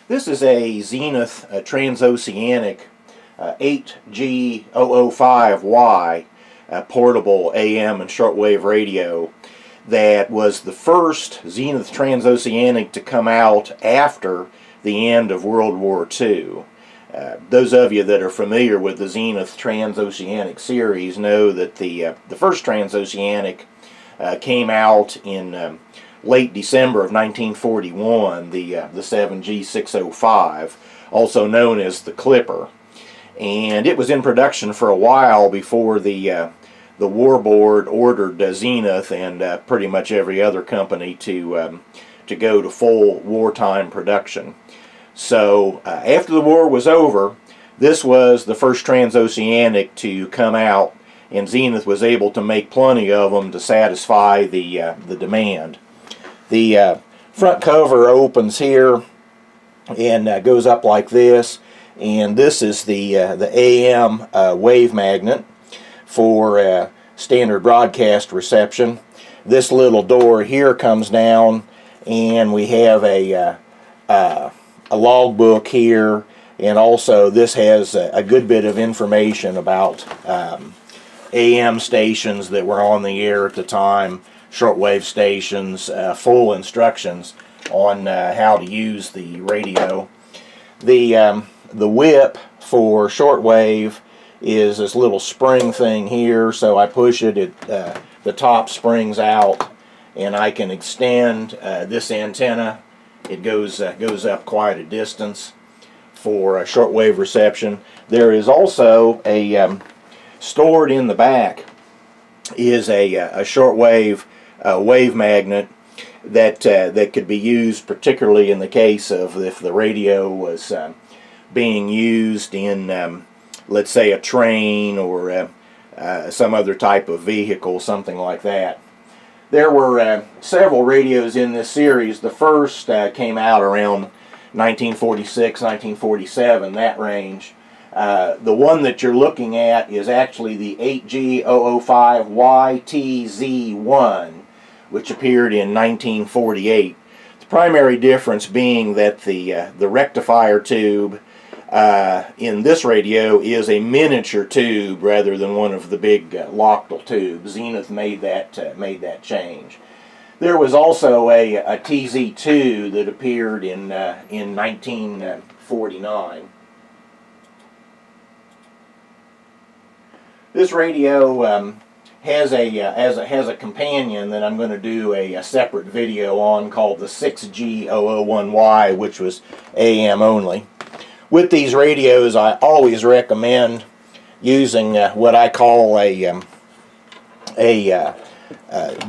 This is a Zenith Trans-Oceanic 8G005Y portable AM and shortwave radio that was the first Zenith Trans-Oceanic to come out after the end of World War II. Those of you that are familiar with the Zenith Trans-Oceanic series know that the first Trans-Oceanic came out in late December of 1941, the 7G005, also known as the Clipper. And it was in production for a while before the War Board ordered Zenith and pretty much every other company to go to full wartime production. So after the war was over, this was the first Trans-Oceanic to come out, and Zenith was able to make plenty of them to satisfy the demand. The front cover opens here and goes up like this, and this is the AM wave magnet for standard broadcast reception. This little door here comes down, and we have a logbook here, and also this has a good bit of information about AM stations that were on the air at the time, shortwave stations, full instructions on how to use the radio. The whip for shortwave is this little spring thing here, so I push it, the top springs out, and I can extend this antenna. It goes up quite a distance for shortwave reception. There is also a stored in the back is a shortwave wave magnet that could be used particularly in the case of if the radio was being used in let's say a train or some other type of vehicle, something like that. There were several radios in this series. The first came out around 1946, 1947, that range. The one that you're looking at is actually the 8G005YTZ1, which appeared in 1948. The primary difference being that the rectifier tube in this radio is a miniature tube rather than one of the big loktal tubes. Zenith made that change. There was also a TZ2 that appeared in 1949. This radio has a companion that I'm going to do a separate video on called the 6G001Y, which was AM only. With these radios, I always recommend using what I call a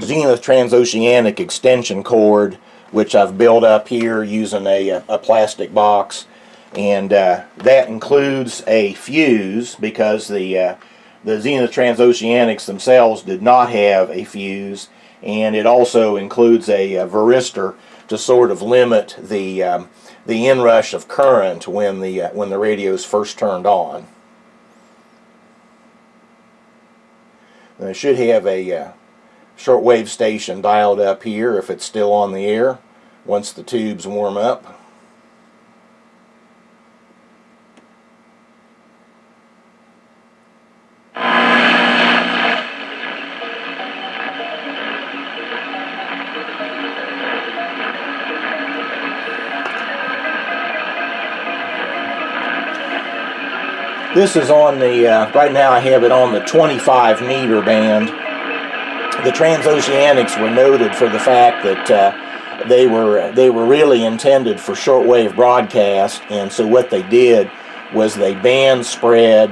Zenith Trans-Oceanic extension cord, which I've built up here using a plastic box, and that includes a fuse because the Zenith Trans-Oceanics themselves did not have a fuse, and it also includes a varistor to sort of limit the inrush of current when the radio is first turned on. And it should have a shortwave station dialed up here if it's still on the air once the tubes warm up. This is on the, right now I have it on the 25 meter band. The Trans-Oceanics were noted for the fact that they were really intended for shortwave broadcast, and so what they did was they band spread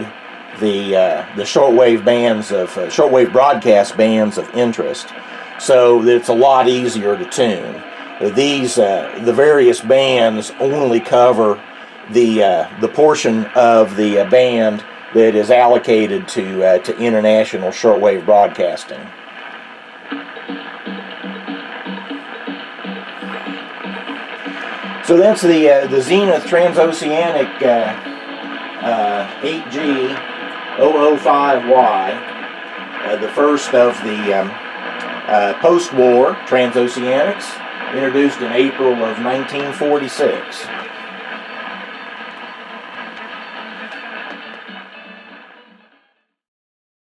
the shortwave bands of, shortwave broadcast bands of interest, so that it's a lot easier to tune. These, the various bands only cover the portion of the band that is allocated to international shortwave broadcasting. So that's the Zenith Trans-Oceanic 8G005Y, the first of the post-war Trans-Oceanics, introduced in April of 1946.